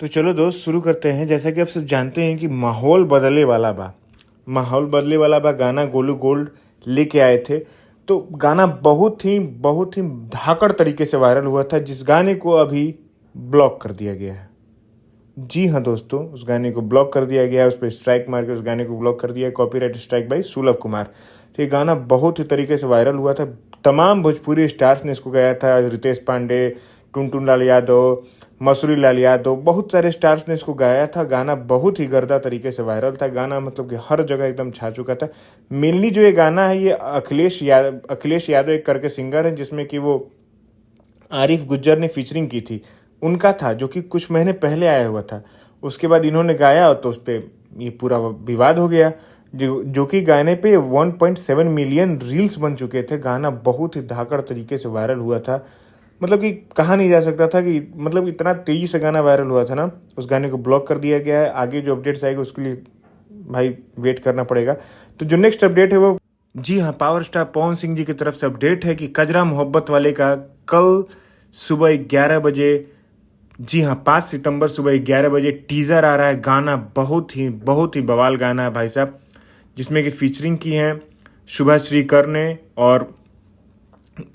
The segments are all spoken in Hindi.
तो चलो दोस्त शुरू करते हैं। जैसा कि आप सब जानते हैं कि माहौल बदले वाला बा गाना गोलू गोल्ड लेके आए थे। तो गाना बहुत ही धाकड़ तरीके से वायरल हुआ था, जिस गाने को अभी ब्लॉक कर दिया गया है। जी हाँ दोस्तों, उस गाने को ब्लॉक कर दिया गया है, उस पर स्ट्राइक मार के उस गाने को ब्लॉक कर दिया है, कॉपीराइट स्ट्राइक बाई सुलभ कुमार। तो ये गाना बहुत ही तरीके से वायरल हुआ था। तमाम भोजपुरी स्टार्स ने इसको गाया था। रितेश पांडे, टुनटुन लाल यादव, मसूरी लाल यादव, बहुत सारे स्टार्स ने इसको गाया था। गाना बहुत ही गर्दा तरीके से वायरल था। गाना मतलब कि हर जगह एकदम छा चुका था। मेनली जो ये गाना है, ये अखिलेश यादव एक करके सिंगर है, जिसमें कि वो आरिफ गुज्जर ने फीचरिंग की थी, उनका था, जो कि कुछ महीने पहले आया हुआ था। उसके बाद इन्होंने गाया तो उस पर ये पूरा विवाद हो गया, जो कि गाने पे 1.7 मिलियन रील्स बन चुके थे। गाना बहुत ही धाकड़ तरीके से वायरल हुआ था। मतलब कि कहा नहीं जा सकता था कि मतलब इतना तेजी से गाना वायरल हुआ था ना। उस गाने को ब्लॉक कर दिया गया है। आगे जो अपडेट्स आएगी उसके लिए भाई वेट करना पड़ेगा। तो जो नेक्स्ट अपडेट है वो, जी हाँ, पावर स्टार पवन सिंह जी की तरफ से अपडेट है कि कजरा मोहब्बत वाले का कल सुबह 11 बजे, जी हाँ 5 सितंबर सुबह 11 बजे टीज़र आ रहा है। गाना बहुत ही बवाल गाना है भाई साहब, जिसमें कि फीचरिंग की है शुभाश्री कर ने, और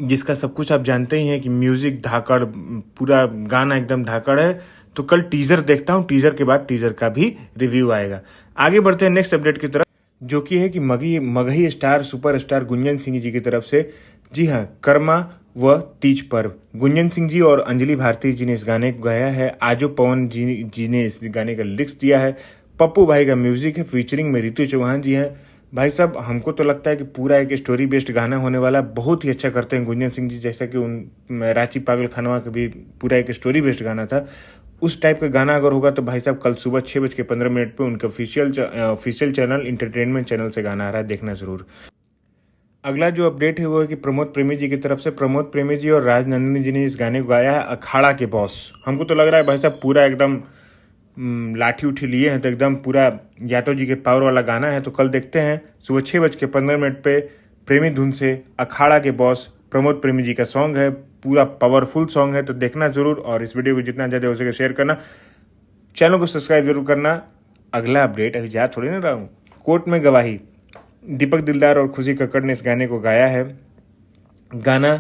जिसका सब कुछ आप जानते ही हैं कि म्यूजिक धाकड़, पूरा गाना एकदम धाकड़ है। तो कल टीजर देखता हूँ, टीजर के बाद टीजर का भी रिव्यू आएगा। आगे बढ़ते हैं नेक्स्ट अपडेट की तरफ, जो कि है कि मगही स्टार सुपरस्टार गुंजन सिंह जी की तरफ से, जी हाँ, कर्मा व तीज पर्व। गुंजन सिंह जी और अंजलि भारती जी ने इस गाने को गाया है। आजो पवन जी ने इस गाने का लिरिक्स दिया है। पप्पू भाई का म्यूजिक है, फीचरिंग में रितु चौहान जी हैं। भाई साहब, हमको तो लगता है कि पूरा एक स्टोरी बेस्ड गाना होने वाला। बहुत ही अच्छा करते हैं गुंजन सिंह जी, जैसा कि उन रांची पागल खनवा का भी पूरा एक स्टोरी बेस्ड गाना था। उस टाइप का गाना अगर होगा तो भाई साहब कल सुबह 6:15 पे उनके ऑफिशियल चैनल इंटरटेनमेंट चैनल से गाना आ रहा है, देखना जरूर। अगला जो अपडेट है वो है कि प्रमोद प्रेमी जी की तरफ से, प्रमोद प्रेमी जी और राजनंदिनी जी ने इस गाने को गाया है, अखाड़ा के बॉस। हमको तो लग रहा है भाई साहब पूरा एकदम लाठी उठी लिए हैं, तो एकदम पूरा यादव जी के पावर वाला गाना है। तो कल देखते हैं सुबह 6:15 पे प्रेमी धुन से अखाड़ा के बॉस प्रमोद प्रेमी जी का सॉन्ग है। पूरा पावरफुल सॉन्ग है, तो देखना जरूर। और इस वीडियो को जितना ज़्यादा हो सके शेयर करना, चैनल को सब्सक्राइब जरूर करना। अगला अपडेट, अभी जा थोड़ी ना रहा हूँ, कोर्ट में गवाही। दीपक दिलदार और खुशी कक्कड़ ने इस गाने को गाया है। गाना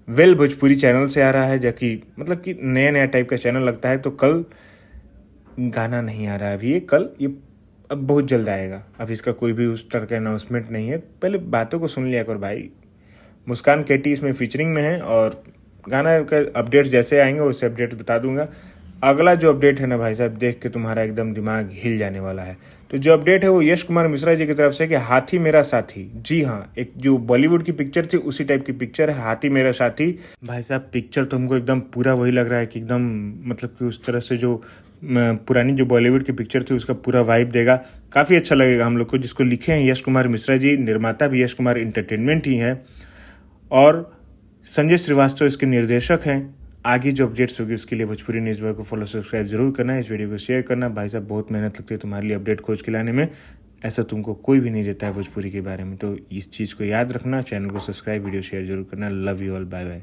वेल भोजपुरी चैनल से आ रहा है, जो कि मतलब कि नया टाइप का चैनल लगता है। तो कल गाना नहीं आ रहा है अभी, ये अब बहुत जल्द आएगा। अब इसका कोई भी उस तरह का अनाउंसमेंट नहीं है। पहले बातों को सुन लिया कर भाई। मुस्कान केटी इसमें फीचरिंग में है, और गाना का अपडेट्स जैसे आएंगे वैसे अपडेट बता दूंगा। अगला जो अपडेट है ना भाई साहब, देख के तुम्हारा एकदम दिमाग हिल जाने वाला है। तो जो अपडेट है वो यश कुमार मिश्रा जी की तरफ से कि हाथी मेरा साथी। जी हाँ, एक जो बॉलीवुड की पिक्चर थी उसी टाइप की पिक्चर है हाथी मेरा साथी। भाई साहब पिक्चर तो हमको एकदम पूरा वही लग रहा है कि एकदम मतलब कि उस तरह से जो पुरानी जो बॉलीवुड की पिक्चर थी उसका पूरा वाइब देगा। काफ़ी अच्छा लगेगा हम लोग को। जिसको लिखे हैं यश कुमार मिश्रा जी, निर्माता भी यश कुमार इंटरटेनमेंट ही है, और संजय श्रीवास्तव इसके निर्देशक हैं। आगे जो अपडेट्स होगी उसके लिए भोजपुरी न्यूज़ बॉय को फॉलो सब्सक्राइब जरूर करना है। इस वीडियो को शेयर करना। भाई साहब बहुत मेहनत लगती है तुम्हारे लिए अपडेट खोज के लाने में, ऐसा तुमको कोई भी नहीं देता है भोजपुरी के बारे में। तो इस चीज़ को याद रखना, चैनल को सब्सक्राइब, वीडियो शेयर जरूर करना। Love you all, bye bye.